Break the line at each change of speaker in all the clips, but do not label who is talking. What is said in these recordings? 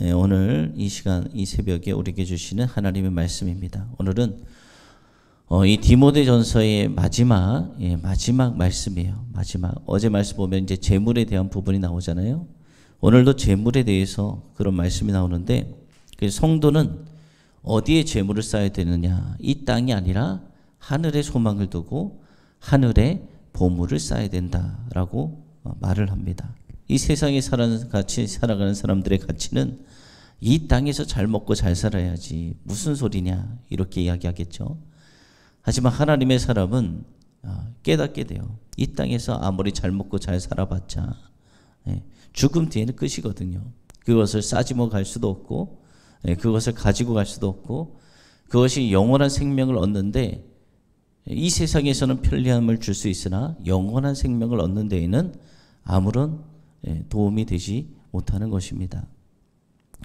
오늘 이 시간, 이 새벽에 우리에게 주시는 하나님의 말씀입니다. 오늘은 이 디모데전서의 마지막 말씀이에요. 어제 말씀 보면 이제 재물에 대한 부분이 나오잖아요. 오늘도 재물에 대해서 그런 말씀이 나오는데, 성도는 어디에 재물을 쌓아야 되느냐? 이 땅이 아니라 하늘에 소망을 두고 하늘에 보물을 쌓아야 된다라고 말을 합니다. 이 세상에 같이 살아가는 사람들의 가치는 이 땅에서 잘 먹고 잘 살아야지 무슨 소리냐 이렇게 이야기하겠죠. 하지만 하나님의 사람은 깨닫게 돼요. 이 땅에서 아무리 잘 먹고 잘 살아봤자 죽음 뒤에는 끝이거든요. 그것을 싸지고 갈 수도 없고 그것을 가지고 갈 수도 없고, 그것이 영원한 생명을 얻는데, 이 세상에서는 편리함을 줄 수 있으나 영원한 생명을 얻는 데에는 아무런 도움이 되지 못하는 것입니다.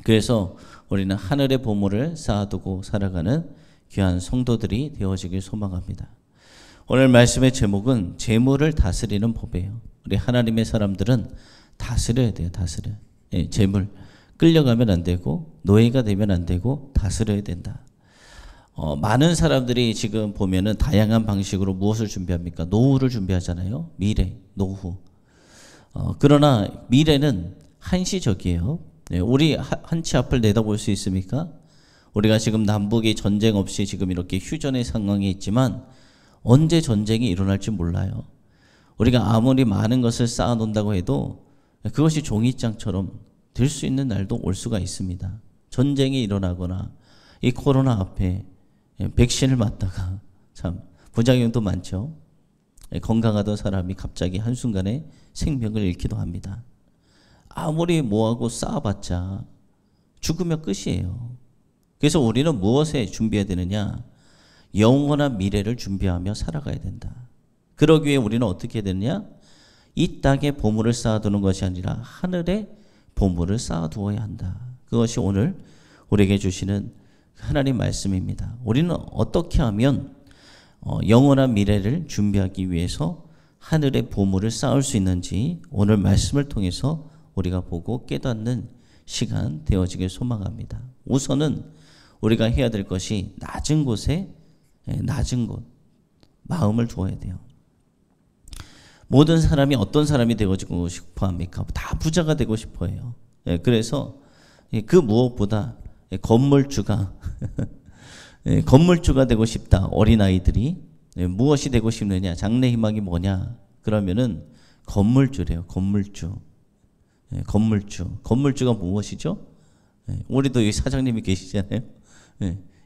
그래서 우리는 하늘의 보물을 쌓아두고 살아가는 귀한 성도들이 되어지길 소망합니다. 오늘 말씀의 제목은 재물을 다스리는 법이에요. 우리 하나님의 사람들은 다스려야 돼요. 재물 끌려가면 안 되고 노예가 되면 안 되고 다스려야 된다. 많은 사람들이 지금 보면은 다양한 방식으로 무엇을 준비합니까? 노후를 준비하잖아요. 미래, 노후. 그러나 미래는 한시적이에요. 우리 한 치 앞을 내다볼 수 있습니까? 우리가 지금 남북이 전쟁 없이 지금 이렇게 휴전의 상황에 있지만 언제 전쟁이 일어날지 몰라요. 우리가 아무리 많은 것을 쌓아놓는다고 해도 그것이 종이장처럼 될 수 있는 날도 올 수가 있습니다. 전쟁이 일어나거나 이 코로나 앞에 백신을 맞다가 참 부작용도 많죠. 건강하던 사람이 갑자기 한순간에 생명을 잃기도 합니다. 아무리 뭐하고 쌓아봤자 죽으면 끝이에요. 그래서 우리는 무엇에 준비해야 되느냐? 영원한 미래를 준비하며 살아가야 된다. 그러기 위해 우리는 어떻게 해야 되느냐? 이 땅에 보물을 쌓아두는 것이 아니라 하늘에 보물을 쌓아두어야 한다. 그것이 오늘 우리에게 주시는 하나님 말씀입니다. 우리는 어떻게 하면 영원한 미래를 준비하기 위해서 하늘의 보물을 쌓을 수 있는지 오늘 말씀을 통해서 우리가 보고 깨닫는 시간 되어지길 소망합니다. 우선은 우리가 해야 될 것이 낮은 곳에 낮은 곳 마음을 두어야 돼요. 모든 사람이 어떤 사람이 되고 싶어 합니까? 다 부자가 되고 싶어 해요. 그래서 그 무엇보다 건물주가 되고 싶다. 어린아이들이 무엇이 되고 싶느냐? 장래 희망이 뭐냐? 그러면은 건물주래요. 건물주가 무엇이죠? 우리도 여기 사장님이 계시잖아요.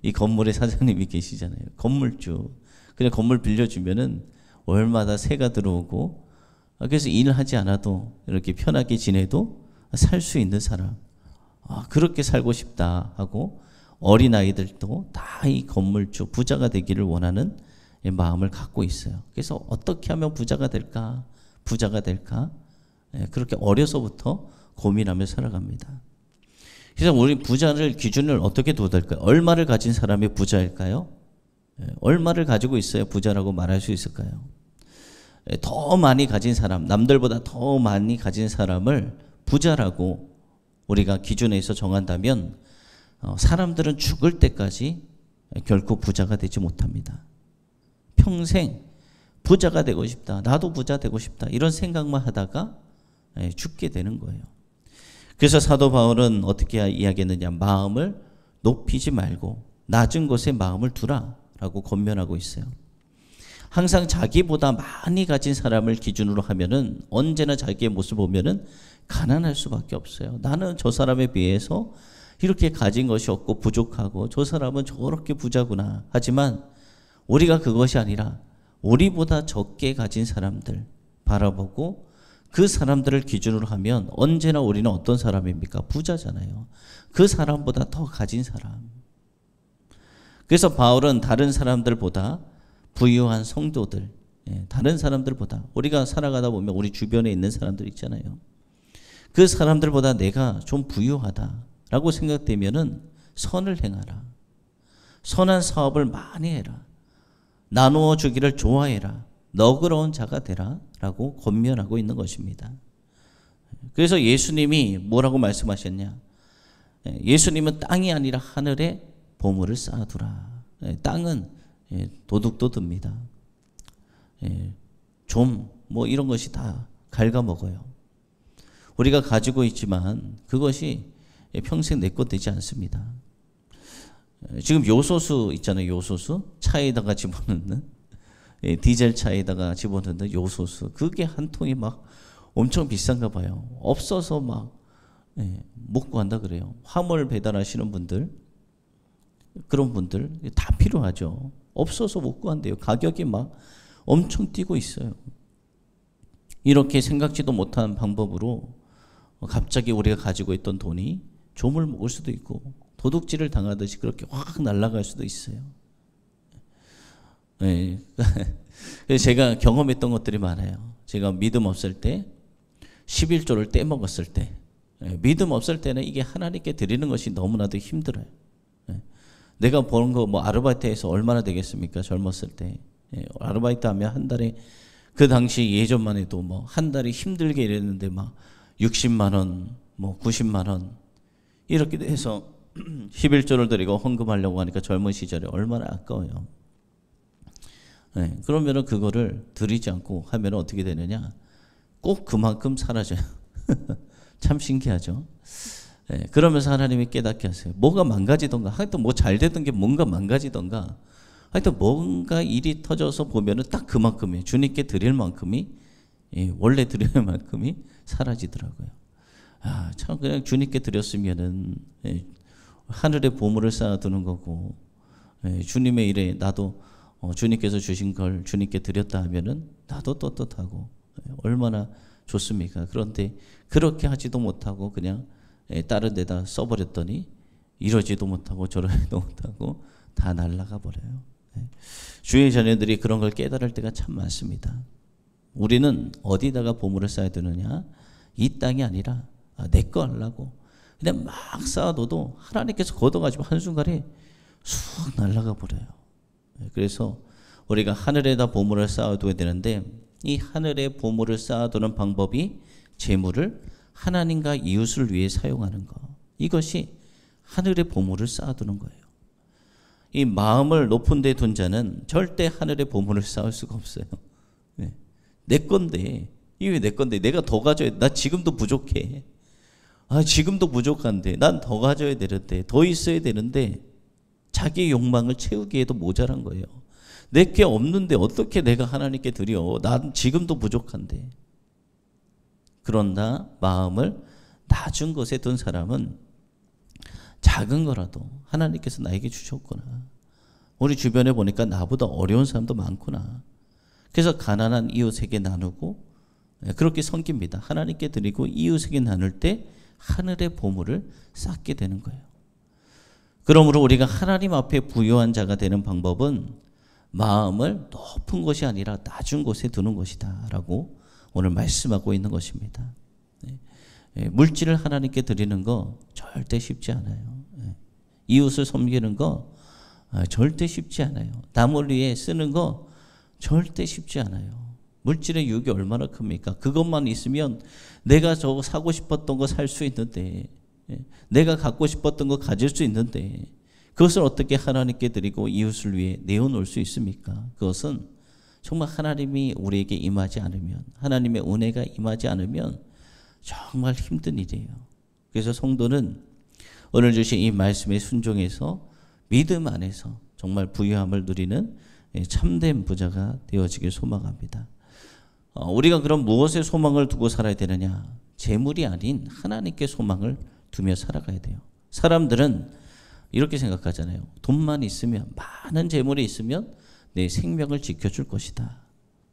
이 건물의 사장님이 계시잖아요. 건물주. 그냥 건물 빌려주면은 월마다 세가 들어오고, 그래서 일하지 않아도 이렇게 편하게 지내도 살 수 있는 사람. 그렇게 살고 싶다 하고 어린아이들도 다 이 건물주 부자가 되기를 원하는 마음을 갖고 있어요. 그래서 어떻게 하면 부자가 될까? 그렇게 어려서부터 고민하며 살아갑니다. 그래서 우리 부자를 기준을 어떻게 둬야 될까요? 얼마를 가진 사람이 부자일까요? 얼마를 가지고 있어야 부자라고 말할 수 있을까요? 더 많이 가진 사람, 남들보다 더 많이 가진 사람을 부자라고 우리가 기준에서 정한다면 사람들은 죽을 때까지 결코 부자가 되지 못합니다. 평생 부자가 되고 싶다, 나도 부자 되고 싶다, 이런 생각만 하다가 죽게 되는 거예요. 그래서 사도 바울은 어떻게 이야기했느냐? 마음을 높이지 말고 낮은 곳에 마음을 두라 라고 권면하고 있어요. 항상 자기보다 많이 가진 사람을 기준으로 하면은 언제나 자기의 모습을 보면은 가난할 수밖에 없어요. 나는 저 사람에 비해서 이렇게 가진 것이 없고 부족하고 저 사람은 저렇게 부자구나. 하지만 우리가 그것이 아니라 우리보다 적게 가진 사람들 바라보고 그 사람들을 기준으로 하면 언제나 우리는 어떤 사람입니까? 부자잖아요. 그 사람보다 더 가진 사람. 그래서 바울은 다른 사람들보다 부유한 성도들, 다른 사람들보다 우리가 살아가다 보면 우리 주변에 있는 사람들 있잖아요. 그 사람들보다 내가 좀 부유하다라고 생각되면은 선을 행하라. 선한 사업을 많이 해라. 나누어 주기를 좋아해라. 너그러운 자가 되라 라고 권면하고 있는 것입니다. 그래서 예수님이 뭐라고 말씀하셨냐? 예수님은 땅이 아니라 하늘에 보물을 쌓아두라. 땅은 도둑도 듭니다. 좀 뭐 이런 것이 다 갉아먹어요. 우리가 가지고 있지만 그것이 평생 내 것 되지 않습니다. 지금 요소수 있잖아요. 요소수 차에다가 집어넣는, 디젤 차에다가 집어넣는 요소수, 그게 한 통이 막 엄청 비싼가 봐요. 없어서 막 못 구한다 그래요. 화물 배달하시는 분들, 그런 분들 다 필요하죠. 없어서 못 구한대요. 가격이 막 엄청 뛰고 있어요. 이렇게 생각지도 못한 방법으로 갑자기 우리가 가지고 있던 돈이 좀을 먹을 수도 있고 도둑질을 당하듯이 그렇게 확 날아갈 수도 있어요. 그래서 제가 경험했던 것들이 많아요. 제가 믿음 없을 때 11조를 떼먹었을 때, 믿음 없을 때는 이게 하나님께 드리는 것이 너무나도 힘들어요. 내가 버는 거 뭐 아르바이트해서 얼마나 되겠습니까? 젊었을 때 아르바이트 하면 한 달에, 그 당시 예전만 해도 뭐 한 달에 힘들게 일했는데 막 60만 원, 뭐 90만 원 이렇게 해서 11조를 드리고 헌금하려고 하니까 젊은 시절에 얼마나 아까워요. 그러면은 그거를 드리지 않고 하면 어떻게 되느냐? 꼭 그만큼 사라져요. 참 신기하죠. 그러면서 하나님이 깨닫게 하세요. 뭐가 망가지던가, 하여튼 뭐 잘 되던 게 뭔가 망가지던가, 하여튼 뭔가 일이 터져서 보면은 딱 그만큼이, 주님께 드릴 만큼이, 원래 드릴 만큼이 사라지더라고요. 아, 참 그냥 주님께 드렸으면은 하늘에 보물을 쌓아두는 거고, 주님의 일에 나도 주님께서 주신 걸 주님께 드렸다 하면은 나도 떳떳하고 얼마나 좋습니까? 그런데 그렇게 하지도 못하고 그냥 다른 데다 써버렸더니 이러지도 못하고 저러지도 못하고 다 날아가 버려요. 주의 자녀들이 그런 걸 깨달을 때가 참 많습니다. 우리는 어디다가 보물을 쌓아야 되느냐? 이 땅이 아니라 내 거 하려고 그냥 막 쌓아둬도 하나님께서 걷어가지고 한순간에 쑥 날아가 버려요. 그래서 우리가 하늘에다 보물을 쌓아둬야 되는데, 이 하늘에 보물을 쌓아두는 방법이 재물을 하나님과 이웃을 위해 사용하는 것, 이것이 하늘에 보물을 쌓아두는 거예요. 이 마음을 높은 데 둔 자는 절대 하늘에 보물을 쌓을 수가 없어요. 내 건데, 이게 왜 내 건데, 내가 더 가져야 돼. 나 지금도 부족해. 지금도 부족한데 난 더 가져야 되는데, 더 있어야 되는데, 자기 욕망을 채우기에도 모자란 거예요. 내게 없는데 어떻게 내가 하나님께 드려? 난 지금도 부족한데. 그러나 마음을 낮은 곳에 둔 사람은 작은 거라도 하나님께서 나에게 주셨구나. 우리 주변에 보니까 나보다 어려운 사람도 많구나. 그래서 가난한 이웃에게 나누고 그렇게 섬깁니다. 하나님께 드리고 이웃에게 나눌 때 하늘의 보물을 쌓게 되는 거예요. 그러므로 우리가 하나님 앞에 부유한 자가 되는 방법은 마음을 높은 곳이 아니라 낮은 곳에 두는 것이다 라고 오늘 말씀하고 있는 것입니다. 물질을 하나님께 드리는 거 절대 쉽지 않아요. 이웃을 섬기는 거 절대 쉽지 않아요. 남을 위해 쓰는 거 절대 쉽지 않아요. 물질의 유혹이 얼마나 큽니까? 그것만 있으면 내가 저거 사고 싶었던 거 살 수 있는데, 내가 갖고 싶었던 거 가질 수 있는데, 그것을 어떻게 하나님께 드리고 이웃을 위해 내어놓을 수 있습니까? 그것은 정말 하나님이 우리에게 임하지 않으면, 하나님의 은혜가 임하지 않으면 정말 힘든 일이에요. 그래서 성도는 오늘 주신 이 말씀에 순종해서 믿음 안에서 정말 부유함을 누리는 참된 부자가 되어지길 소망합니다. 우리가 그럼 무엇에 소망을 두고 살아야 되느냐? 재물이 아닌 하나님께 소망을 두며 살아가야 돼요. 사람들은 이렇게 생각하잖아요. 돈만 있으면, 많은 재물이 있으면 내 생명을 지켜줄 것이다.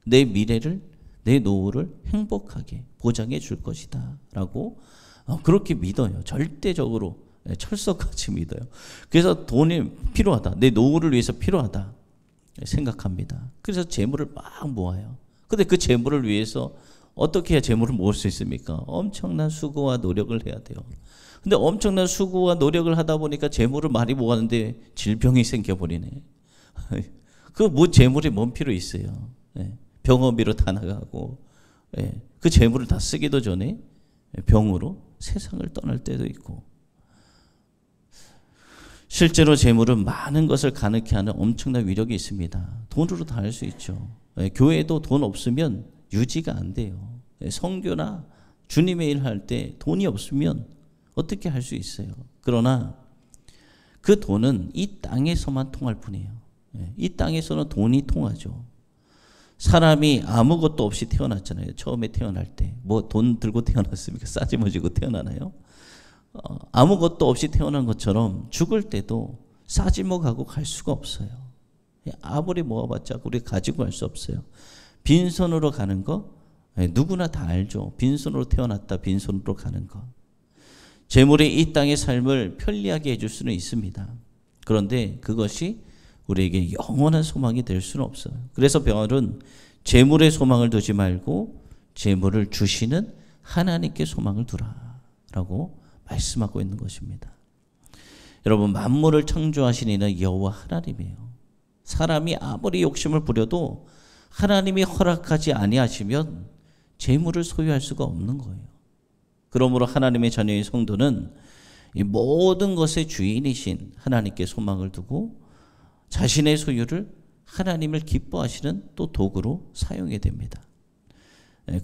내 미래를, 내 노후를 행복하게 보장해 줄 것이다 라고 그렇게 믿어요. 절대적으로 철석같이 믿어요. 그래서 돈이 필요하다, 내 노후를 위해서 필요하다 생각합니다. 그래서 재물을 막 모아요. 근데 그 재물을 위해서 어떻게 해야 재물을 모을 수 있습니까? 엄청난 수고와 노력을 해야 돼요. 근데 엄청난 수고와 노력을 하다 보니까 재물을 많이 모았는데 질병이 생겨버리네. 그 뭐 재물이 뭔 필요 있어요. 병원비로 다 나가고, 그 재물을 다 쓰기도 전에 병으로 세상을 떠날 때도 있고, 실제로 재물은 많은 것을 가능케 하는 엄청난 위력이 있습니다. 돈으로 다 할 수 있죠. 교회도 돈 없으면 유지가 안 돼요. 선교나 주님의 일 할 때 돈이 없으면 어떻게 할 수 있어요. 그러나 그 돈은 이 땅에서만 통할 뿐이에요. 이 땅에서는 돈이 통하죠. 사람이 아무것도 없이 태어났잖아요. 처음에 태어날 때. 뭐 돈 들고 태어났습니까? 싸지머지고 태어나나요? 아무것도 없이 태어난 것처럼 죽을 때도 싸지먹하고 갈 수가 없어요. 아무리 모아봤자 우리 가지고 갈 수 없어요. 빈손으로 가는 거 누구나 다 알죠. 빈손으로 태어났다 빈손으로 가는 거. 재물이 이 땅의 삶을 편리하게 해줄 수는 있습니다. 그런데 그것이 우리에게 영원한 소망이 될 수는 없어요. 그래서 바울은 재물에 소망을 두지 말고 재물을 주시는 하나님께 소망을 두라라고 말씀하고 있는 것입니다. 여러분, 만물을 창조하신 이는 여호와 하나님이에요. 사람이 아무리 욕심을 부려도 하나님이 허락하지 아니하시면 재물을 소유할 수가 없는 거예요. 그러므로 하나님의 자녀의 성도는 이 모든 것의 주인이신 하나님께 소망을 두고 자신의 소유를 하나님을 기뻐하시는 또 도구로 사용해야 됩니다.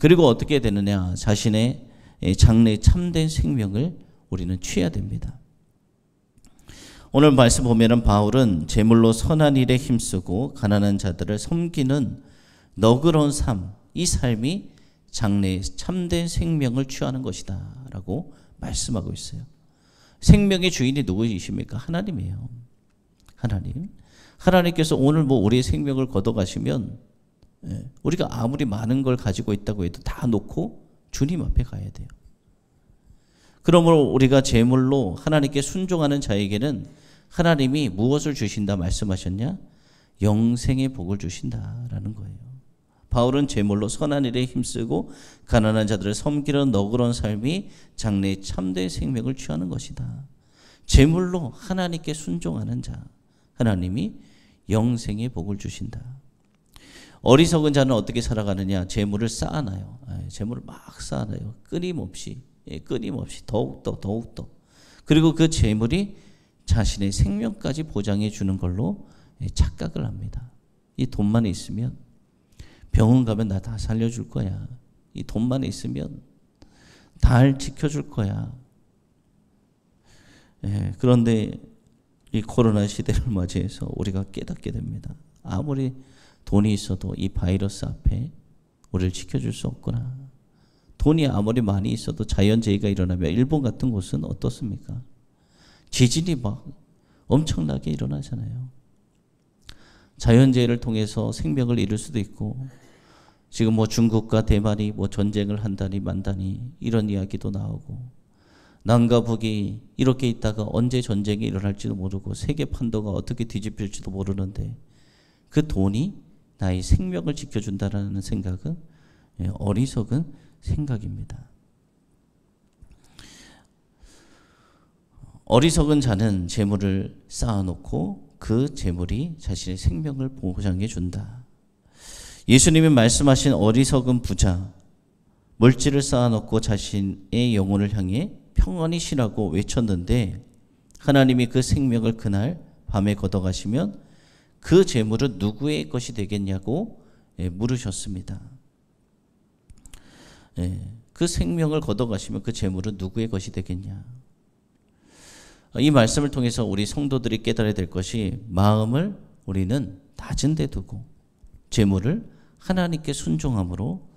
그리고 어떻게 되느냐? 자신의 장래 참된 생명을 우리는 취해야 됩니다. 오늘 말씀 보면은 바울은 재물로 선한 일에 힘쓰고 가난한 자들을 섬기는 너그러운 삶, 이 삶이 장래에 참된 생명을 취하는 것이다 라고 말씀하고 있어요. 생명의 주인이 누구이십니까? 하나님이에요. 하나님. 하나님께서 오늘 뭐 우리의 생명을 걷어가시면 우리가 아무리 많은 걸 가지고 있다고 해도 다 놓고 주님 앞에 가야 돼요. 그러므로 우리가 재물로 하나님께 순종하는 자에게는 하나님이 무엇을 주신다 말씀하셨냐? 영생의 복을 주신다라는 거예요. 바울은 재물로 선한 일에 힘쓰고 가난한 자들을 섬기는 너그러운 삶이 장래의 참된 생명을 취하는 것이다. 재물로 하나님께 순종하는 자, 하나님이 영생의 복을 주신다. 어리석은 자는 어떻게 살아가느냐? 재물을 쌓아놔요. 재물을 막 쌓아놔요. 끊임없이 더욱더. 그리고 그 재물이 자신의 생명까지 보장해 주는 걸로 착각을 합니다. 이 돈만 있으면 병원 가면 나 다 살려줄 거야. 이 돈만 있으면 다 지켜줄 거야. 그런데 이 코로나 시대를 맞이해서 우리가 깨닫게 됩니다. 아무리 돈이 있어도 이 바이러스 앞에 우리를 지켜줄 수 없구나. 돈이 아무리 많이 있어도 자연재해가 일어나면 일본 같은 곳은 어떻습니까? 지진이 막 엄청나게 일어나잖아요. 자연재해를 통해서 생명을 잃을 수도 있고, 지금 뭐 중국과 대만이 뭐 전쟁을 한다니 만다니 이런 이야기도 나오고, 남과 북이 이렇게 있다가 언제 전쟁이 일어날지도 모르고 세계 판도가 어떻게 뒤집힐지도 모르는데 그 돈이 나의 생명을 지켜준다라는 생각은 어리석은 생각입니다. 어리석은 자는 재물을 쌓아놓고 그 재물이 자신의 생명을 보장해 준다. 예수님이 말씀하신 어리석은 부자, 물질을 쌓아놓고 자신의 영혼을 향해 평안히 쉬라고 외쳤는데 하나님이 그 생명을 그날 밤에 걷어가시면 그 재물은 누구의 것이 되겠냐고 물으셨습니다. 그 생명을 걷어가시면 그 재물은 누구의 것이 되겠냐. 이 말씀을 통해서 우리 성도들이 깨달아야 될 것이, 마음을 우리는 낮은 데 두고 재물을 하나님께 순종함으로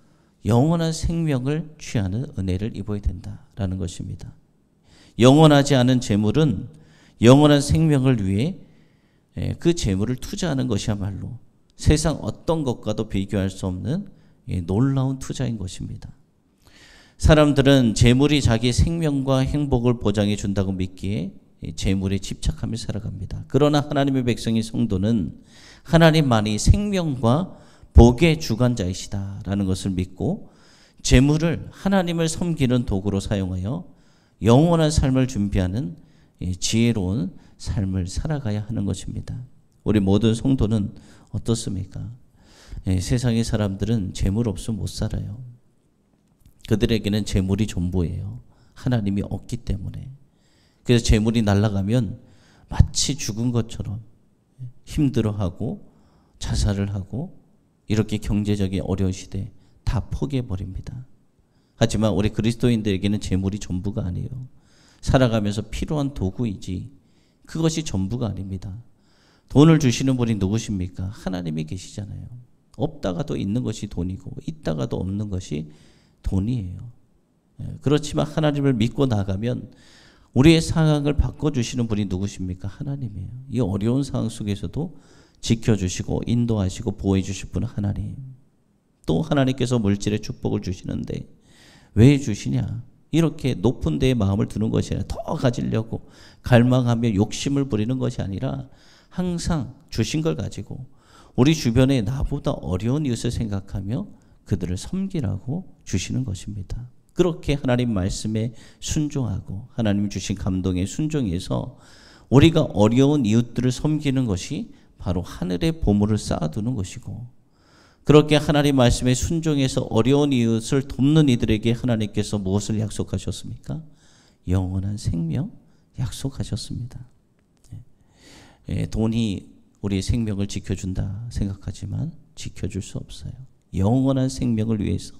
영원한 생명을 취하는 은혜를 입어야 된다라는 것입니다. 영원하지 않은 재물은 영원한 생명을 위해 그 재물을 투자하는 것이야말로 세상 어떤 것과도 비교할 수 없는 놀라운 투자인 것입니다. 사람들은 재물이 자기 생명과 행복을 보장해 준다고 믿기에 재물에 집착하며 살아갑니다. 그러나 하나님의 백성인 성도는 하나님만이 생명과 복의 주관자이시다라는 것을 믿고 재물을 하나님을 섬기는 도구로 사용하여 영원한 삶을 준비하는 지혜로운 삶을 살아가야 하는 것입니다. 우리 모든 성도는 어떻습니까? 세상의 사람들은 재물 없으면 못 살아요. 그들에게는 재물이 전부예요. 하나님이 없기 때문에. 그래서 재물이 날아가면 마치 죽은 것처럼 힘들어하고 자살을 하고 이렇게 경제적인 어려운 시대에 다 포기해버립니다. 하지만 우리 그리스도인들에게는 재물이 전부가 아니에요. 살아가면서 필요한 도구이지 그것이 전부가 아닙니다. 돈을 주시는 분이 누구십니까? 하나님이 계시잖아요. 없다가도 있는 것이 돈이고 있다가도 없는 것이 돈이에요. 그렇지만 하나님을 믿고 나가면 우리의 상황을 바꿔주시는 분이 누구십니까? 하나님이에요. 이 어려운 상황 속에서도 지켜주시고 인도하시고 보호해 주실 분은 하나님. 또 하나님께서 물질의 축복을 주시는데 왜 주시냐? 이렇게 높은 데에 마음을 두는 것이 아니라 더 가지려고 갈망하며 욕심을 부리는 것이 아니라 항상 주신 걸 가지고 우리 주변에 나보다 어려운 이웃을 생각하며 그들을 섬기라고 주시는 것입니다. 그렇게 하나님 말씀에 순종하고 하나님 주신 감동에 순종해서 우리가 어려운 이웃들을 섬기는 것이 바로 하늘의 보물을 쌓아두는 것이고, 그렇게 하나님 말씀에 순종해서 어려운 이웃을 돕는 이들에게 하나님께서 무엇을 약속하셨습니까? 영원한 생명 약속하셨습니다. 돈이 우리의 생명을 지켜준다 생각하지만 지켜줄 수 없어요. 영원한 생명을 위해서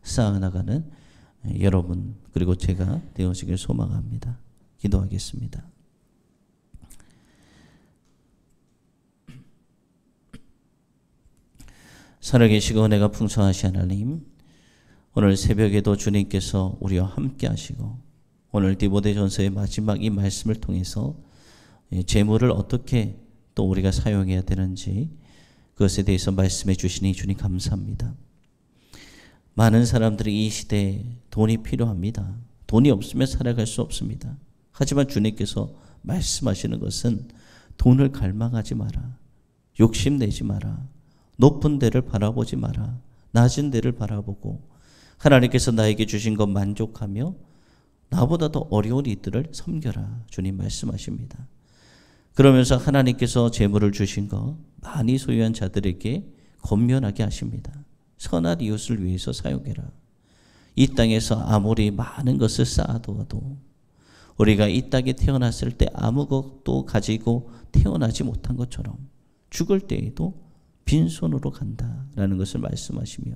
쌓아나가는 여러분 그리고 제가 되어지길 소망합니다. 기도하겠습니다. 살아계시고 은혜가 풍성하신 하나님, 오늘 새벽에도 주님께서 우리와 함께 하시고 오늘 디모데전서의 마지막 이 말씀을 통해서 재물을 어떻게 또 우리가 사용해야 되는지 그것에 대해서 말씀해 주시니 주님 감사합니다. 많은 사람들이 이 시대에 돈이 필요합니다. 돈이 없으면 살아갈 수 없습니다. 하지만 주님께서 말씀하시는 것은 돈을 갈망하지 마라. 욕심내지 마라. 높은 데를 바라보지 마라. 낮은 데를 바라보고 하나님께서 나에게 주신 것 만족하며 나보다 더 어려운 이들을 섬겨라. 주님 말씀하십니다. 그러면서 하나님께서 재물을 주신 것 많이 소유한 자들에게 권면하게 하십니다. 선한 이웃을 위해서 사용해라. 이 땅에서 아무리 많은 것을 쌓아두어도 우리가 이 땅에 태어났을 때 아무것도 가지고 태어나지 못한 것처럼 죽을 때에도 빈손으로 간다라는 것을 말씀하시며,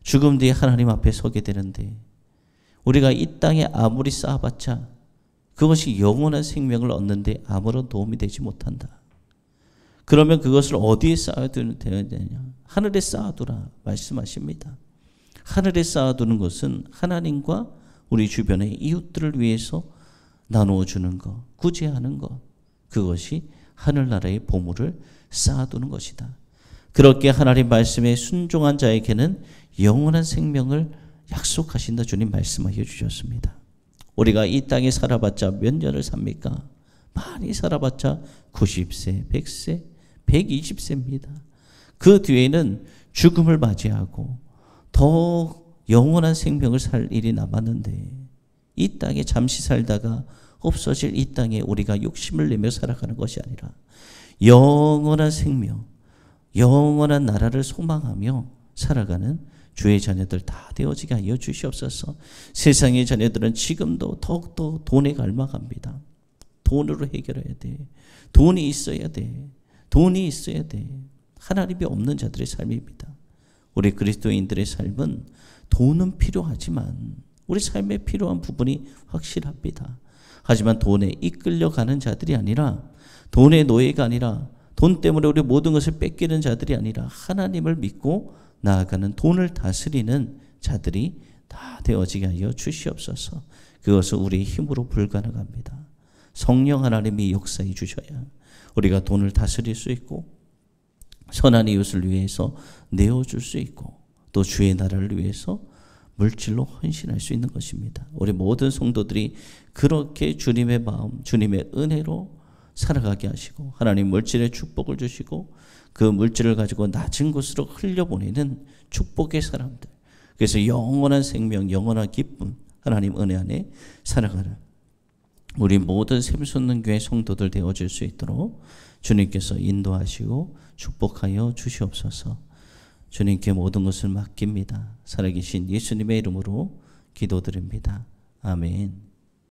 죽음 뒤에 하나님 앞에 서게 되는데 우리가 이 땅에 아무리 쌓아봤자 그것이 영원한 생명을 얻는데 아무런 도움이 되지 못한다. 그러면 그것을 어디에 쌓아두는 되느냐? 하늘에 쌓아두라 말씀하십니다. 하늘에 쌓아두는 것은 하나님과 우리 주변의 이웃들을 위해서 나누어 주는 것, 구제하는 것, 그것이 하늘나라의 보물을 쌓아두는 것이다. 그렇게 하나님 말씀에 순종한 자에게는 영원한 생명을 약속하신다. 주님 말씀하여 주셨습니다. 우리가 이 땅에 살아봤자 몇 년을 삽니까? 많이 살아봤자 90세, 100세, 120세입니다. 그 뒤에는 죽음을 맞이하고 더 영원한 생명을 살 일이 남았는데 이 땅에 잠시 살다가 없어질 이 땅에 우리가 욕심을 내며 살아가는 것이 아니라 영원한 생명, 영원한 나라를 소망하며 살아가는 주의 자녀들 다 되어지게 하여 주시옵소서. 세상의 자녀들은 지금도 더욱더 돈에 갈망합니다. 돈으로 해결해야 돼. 돈이 있어야 돼. 돈이 있어야 돼. 하나님이 없는 자들의 삶입니다. 우리 그리스도인들의 삶은 돈은 필요하지만 우리 삶에 필요한 부분이 확실합니다. 하지만 돈에 이끌려가는 자들이 아니라, 돈의 노예가 아니라, 돈 때문에 우리 모든 것을 뺏기는 자들이 아니라 하나님을 믿고 나아가는 돈을 다스리는 자들이 다 되어지게 하여 주시옵소서. 그것은 우리의 힘으로 불가능합니다. 성령 하나님이 역사해 주셔야 우리가 돈을 다스릴 수 있고 선한 이웃을 위해서 내어줄 수 있고 또 주의 나라를 위해서 물질로 헌신할 수 있는 것입니다. 우리 모든 성도들이 그렇게 주님의 마음, 주님의 은혜로 살아가게 하시고 하나님 물질의 축복을 주시고 그 물질을 가지고 낮은 곳으로 흘려보내는 축복의 사람들, 그래서 영원한 생명, 영원한 기쁨, 하나님 은혜 안에 살아가는 우리 모든 샘솟는 교회 성도들 되어질 수 있도록 주님께서 인도하시고 축복하여 주시옵소서. 주님께 모든 것을 맡깁니다. 살아계신 예수님의 이름으로 기도드립니다. 아멘.